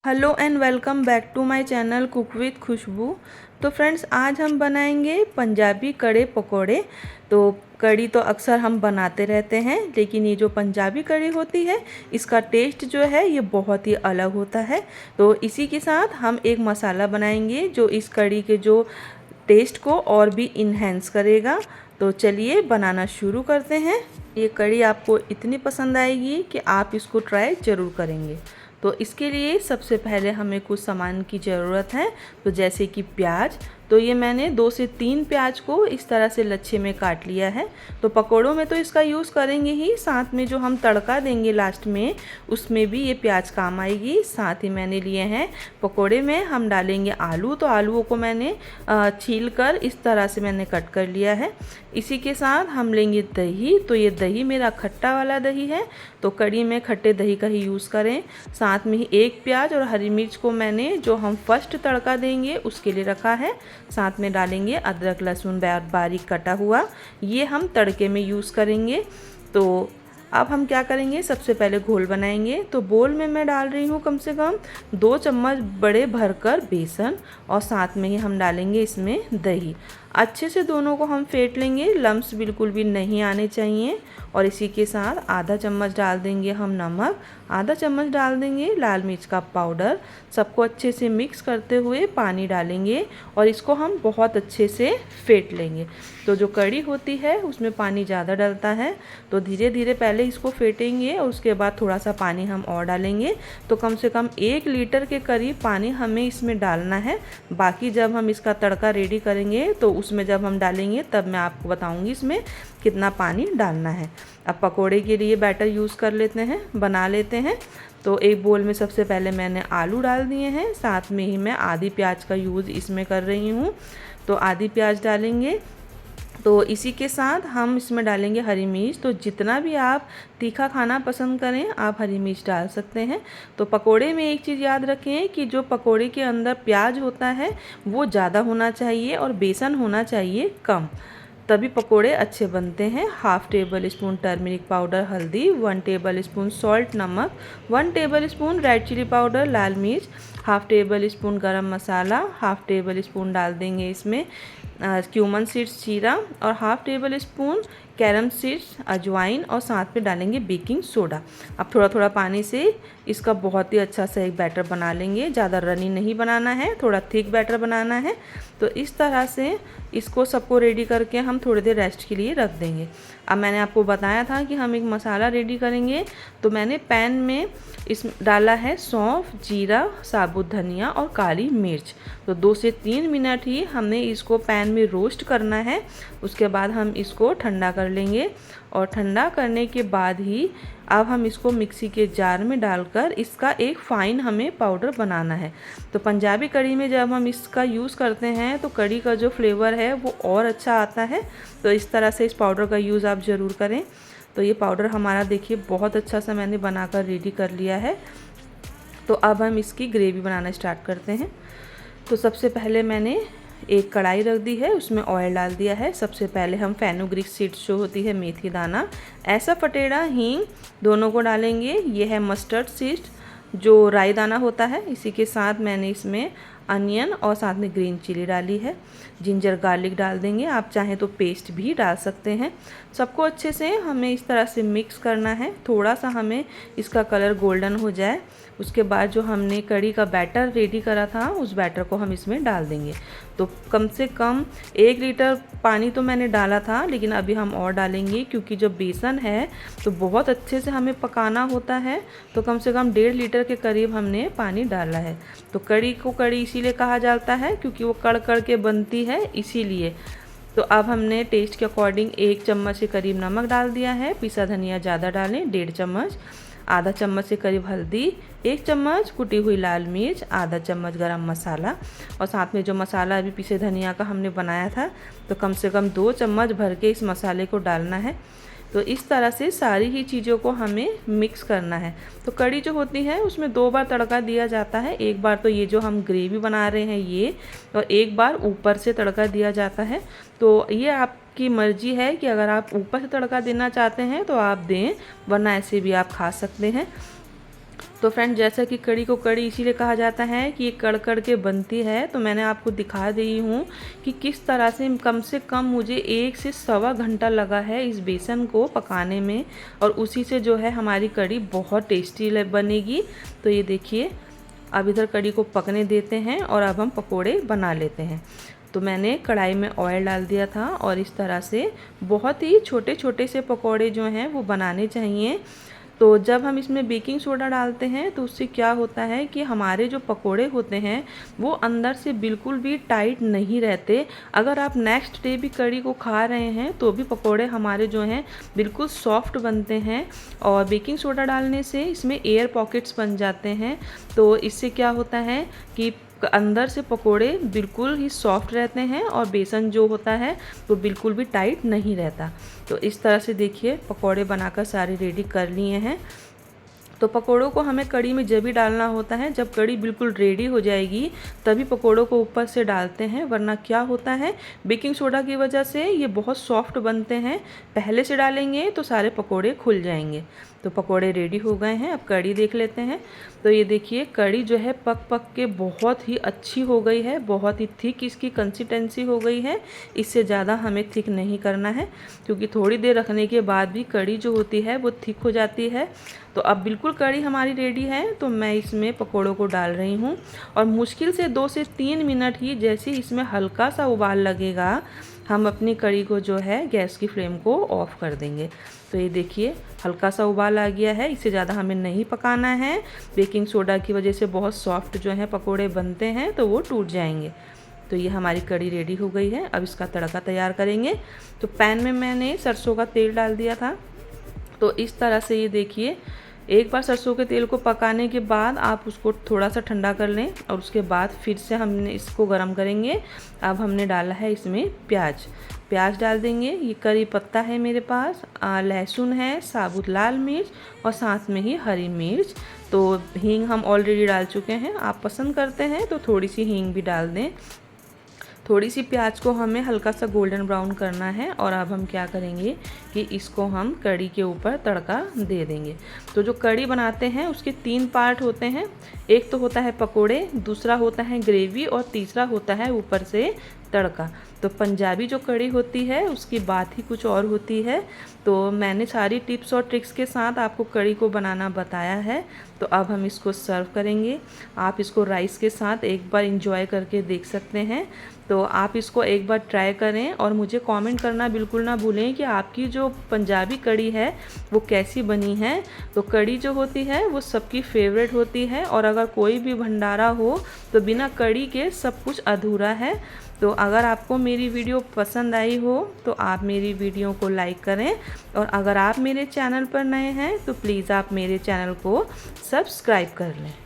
Hello and welcome back to my channel cook with Khushboo. तो friends, आज हम बनाएंगे पंजाबी कड़े पकोड़े। तो कड़ी तो अक्सर हम बनाते रहते हैं, लेकिन ये जो पंजाबी कड़ी होती है इसका टेस्ट जो है ये बहुत ही अलग होता है। तो इसी के साथ हम एक मसाला बनाएंगे जो इस कड़ी के जो टेस्ट को और भी इन्हेंस करेगा। तो चलिए बनाना शुरू करते हैं। ये कड़ी आपको इतनी पसंद आएगी कि आप इसको ट्राई ज़रूर करेंगे। तो इसके लिए सबसे पहले हमें कुछ सामान की ज़रूरत है। तो जैसे कि प्याज, तो ये मैंने 2 से 3 प्याज को इस तरह से लच्छे में काट लिया है। तो पकोड़ों में तो इसका यूज़ करेंगे ही, साथ में जो हम तड़का देंगे लास्ट में उसमें भी ये प्याज काम आएगी। साथ ही मैंने लिए हैं पकोड़े में हम डालेंगे आलू। तो आलूओं को मैंने छील कर इस तरह से मैंने कट कर लिया है। इसी के साथ हम लेंगे दही। तो ये दही मेरा खट्टा वाला दही है, तो कड़ी में खट्टे दही का ही यूज़ करें। साथ में ही 1 प्याज और हरी मिर्च को मैंने जो हम फर्स्ट तड़का देंगे उसके लिए रखा है। साथ में डालेंगे अदरक लहसुन बारीक कटा हुआ, ये हम तड़के में यूज़ करेंगे। तो अब हम क्या करेंगे, सबसे पहले घोल बनाएंगे। तो बोल में मैं डाल रही हूँ कम से कम 2 चम्मच बड़े भरकर बेसन, और साथ में ही हम डालेंगे इसमें दही। अच्छे से दोनों को हम फेंट लेंगे, लम्स बिल्कुल भी नहीं आने चाहिए। और इसी के साथ आधा चम्मच डाल देंगे हम नमक, आधा चम्मच डाल देंगे लाल मिर्च का पाउडर। सबको अच्छे से मिक्स करते हुए पानी डालेंगे और इसको हम बहुत अच्छे से फेंट लेंगे। तो जो कड़ी होती है उसमें पानी ज़्यादा डलता है, तो धीरे धीरे पहले इसको फेंटेंगे और उसके बाद थोड़ा सा पानी हम और डालेंगे। तो कम से कम 1 लीटर के करीब पानी हमें इसमें डालना है। बाकी जब हम इसका तड़का रेडी करेंगे तो उसमें जब हम डालेंगे तब मैं आपको बताऊंगी इसमें कितना पानी डालना है। अब पकोड़े के लिए बैटर यूज़ कर लेते हैं, बना लेते हैं। तो एक बोल में सबसे पहले मैंने आलू डाल दिए हैं, साथ में ही मैं आधी प्याज का यूज़ इसमें कर रही हूँ। तो आधी प्याज डालेंगे। तो इसी के साथ हम इसमें डालेंगे हरी मिर्च। तो जितना भी आप तीखा खाना पसंद करें आप हरी मिर्च डाल सकते हैं। तो पकोड़े में एक चीज़ याद रखें कि जो पकोड़े के अंदर प्याज होता है वो ज़्यादा होना चाहिए और बेसन होना चाहिए कम, तभी पकोड़े अच्छे बनते हैं। 1/2 टेबल स्पून टर्मरिक पाउडर हल्दी, 1 टेबल स्पून सॉल्ट नमक, 1 tablespoon red chilli powder लाल मिर्च, 1/2 टेबल स्पून गरम मसाला, 1/2 टेबल स्पून डाल देंगे इसमें क्यूमन सीड्स जीरा, और 1/2 टेबल स्पून कैरम सीड्स अजवाइन, और साथ में डालेंगे बेकिंग सोडा। अब थोड़ा थोड़ा पानी से इसका बहुत ही अच्छा सा एक बैटर बना लेंगे। ज़्यादा रनी नहीं बनाना है, थोड़ा थिक बैटर बनाना है। तो इस तरह से इसको सबको रेडी करके हम थोड़ी देर रेस्ट के लिए रख देंगे। अब मैंने आपको बताया था कि हम एक मसाला रेडी करेंगे, तो मैंने पैन में इस डाला है सौंफ, जीरा, साबुत धनिया और काली मिर्च। तो 2 से 3 मिनट ही हमने इसको पैन में रोस्ट करना है। उसके बाद हम इसको ठंडा कर लेंगे, और ठंडा करने के बाद ही अब हम इसको मिक्सी के जार में डालकर इसका एक फ़ाइन हमें पाउडर बनाना है। तो पंजाबी कड़ी में जब हम इसका यूज़ करते हैं तो कड़ी का जो फ्लेवर है वो और अच्छा आता है। तो इस तरह से इस पाउडर का यूज़ आप ज़रूर करें। तो ये पाउडर हमारा देखिए बहुत अच्छा सा मैंने बनाकर रेडी कर लिया है। तो अब हम इसकी ग्रेवी बनाना स्टार्ट करते हैं। तो सबसे पहले मैंने एक कढ़ाई रख दी है, उसमें ऑयल डाल दिया है। सबसे पहले हम फेनुग्रीक सीड्स जो होती है मेथी दाना, ऐसा फटेड़ा, हींग, दोनों को डालेंगे। ये है मस्टर्ड सीड्स जो राई दाना होता है। इसी के साथ मैंने इसमें अनियन और साथ में ग्रीन चिली डाली है। जिंजर गार्लिक डाल देंगे, आप चाहें तो पेस्ट भी डाल सकते हैं। सबको अच्छे से हमें इस तरह से मिक्स करना है, थोड़ा सा हमें इसका कलर गोल्डन हो जाए। उसके बाद जो हमने कड़ी का बैटर रेडी करा था उस बैटर को हम इसमें डाल देंगे। तो कम से कम 1 लीटर पानी तो मैंने डाला था, लेकिन अभी हम और डालेंगे क्योंकि जो बेसन है तो बहुत अच्छे से हमें पकाना होता है। तो कम से कम 1.5 लीटर के करीब हमने पानी डाला है। तो कड़ी को कड़ी इसीलिए कहा जाता है क्योंकि वो कड़ कड़ के बनती है, इसीलिए। तो अब हमने टेस्ट के अकॉर्डिंग 1 चम्मच के करीब नमक डाल दिया है। पिसा धनिया ज़्यादा डालें, 1.5 चम्मच। आधा चम्मच से करीब हल्दी, 1 चम्मच कुटी हुई लाल मिर्च, आधा चम्मच गरम मसाला, और साथ में जो मसाला अभी पीसे धनिया का हमने बनाया था तो कम से कम 2 चम्मच भर के इस मसाले को डालना है। तो इस तरह से सारी ही चीज़ों को हमें मिक्स करना है। तो कड़ी जो होती है उसमें 2 बार तड़का दिया जाता है। एक बार तो ये जो हम ग्रेवी बना रहे हैं ये, और एक बार ऊपर से तड़का दिया जाता है। तो ये आपकी मर्जी है कि अगर आप ऊपर से तड़का देना चाहते हैं तो आप दें, वरना ऐसे भी आप खा सकते हैं। तो तो फ्रेंड जैसा कि कड़ी को कड़ी इसीलिए कहा जाता है कि ये कड़ कड़ के बनती है, तो मैंने आपको दिखा दी हूँ कि किस तरह से कम मुझे 1 से सवा घंटा लगा है इस बेसन को पकाने में, और उसी से जो है हमारी कड़ी बहुत टेस्टी बनेगी। तो ये देखिए, अब इधर कड़ी को पकने देते हैं और अब हम पकोड़े बना लेते हैं। तो मैंने कढ़ाई में ऑयल डाल दिया था और इस तरह से बहुत ही छोटे छोटे से पकोड़े जो हैं वो बनाने चाहिए। तो जब हम इसमें बेकिंग सोडा डालते हैं तो उससे क्या होता है कि हमारे जो पकोड़े होते हैं वो अंदर से बिल्कुल भी टाइट नहीं रहते। अगर आप नेक्स्ट डे भी कड़ी को खा रहे हैं तो भी पकोड़े हमारे जो हैं बिल्कुल सॉफ्ट बनते हैं। और बेकिंग सोडा डालने से इसमें एयर पॉकेट्स बन जाते हैं, तो इससे क्या होता है कि अंदर से पकोड़े बिल्कुल ही सॉफ्ट रहते हैं और बेसन जो होता है वो बिल्कुल भी टाइट नहीं रहता। तो इस तरह से देखिए पकोड़े बनाकर सारे रेडी कर लिए हैं। तो पकोड़ों को हमें कड़ी में जब भी डालना होता है जब कड़ी बिल्कुल रेडी हो जाएगी तभी पकोड़ों को ऊपर से डालते हैं, वरना क्या होता है बेकिंग सोडा की वजह से ये बहुत सॉफ्ट बनते हैं। पहले से डालेंगे तो सारे पकोड़े खुल जाएंगे। तो पकोड़े रेडी हो गए हैं, अब कड़ी देख लेते हैं। तो ये देखिए कड़ी जो है पक पक के बहुत ही अच्छी हो गई है, बहुत ही थिक इसकी कंसिस्टेंसी हो गई है। इससे ज़्यादा हमें थिक नहीं करना है क्योंकि थोड़ी देर रखने के बाद भी कड़ी जो होती है वो थिक हो जाती है। तो अब बिल्कुल कड़ी हमारी रेडी है, तो मैं इसमें पकोड़ों को डाल रही हूँ और मुश्किल से 2 से 3 मिनट ही, जैसे इसमें हल्का सा उबाल लगेगा हम अपनी कड़ी को जो है गैस की फ्लेम को ऑफ़ कर देंगे। तो ये देखिए हल्का सा उबाल आ गया है, इससे ज़्यादा हमें नहीं पकाना है। बेकिंग सोडा की वजह से बहुत सॉफ्ट जो है पकोड़े बनते हैं तो वो टूट जाएंगे। तो ये हमारी कड़ी रेडी हो गई है, अब इसका तड़का तैयार करेंगे। तो पैन में मैंने सरसों का तेल डाल दिया था। तो इस तरह से ये देखिए एक बार सरसों के तेल को पकाने के बाद आप उसको थोड़ा सा ठंडा कर लें और उसके बाद फिर से हमने इसको गरम करेंगे। अब हमने डाला है इसमें प्याज डाल देंगे। ये करी पत्ता है मेरे पास, लहसुन है, साबुत लाल मिर्च और साथ में ही हरी मिर्च। तो हींग हम ऑलरेडी डाल चुके हैं, आप पसंद करते हैं तो थोड़ी सी हींग भी डाल दें। थोड़ी सी प्याज को हमें हल्का सा गोल्डन ब्राउन करना है और अब हम क्या करेंगे कि इसको हम कड़ी के ऊपर तड़का दे देंगे। तो जो कड़ी बनाते हैं उसके 3 पार्ट होते हैं, एक तो होता है पकोड़े, दूसरा होता है ग्रेवी और तीसरा होता है ऊपर से तड़का। तो पंजाबी जो कड़ी होती है उसकी बात ही कुछ और होती है। तो मैंने सारी टिप्स और ट्रिक्स के साथ आपको कड़ी को बनाना बताया है। तो अब हम इसको सर्व करेंगे। आप इसको राइस के साथ एक बार एंजॉय करके देख सकते हैं। तो आप इसको एक बार ट्राई करें और मुझे कमेंट करना बिल्कुल ना भूलें कि आपकी जो पंजाबी कड़ी है वो कैसी बनी है। तो कड़ी जो होती है वो सबकी फेवरेट होती है और अगर कोई भी भंडारा हो तो बिना कड़ी के सब कुछ अधूरा है। तो अगर आपको मेरी वीडियो पसंद आई हो तो आप मेरी वीडियो को लाइक करें और अगर आप मेरे चैनल पर नए हैं तो प्लीज़ आप मेरे चैनल को सब्सक्राइब कर लें।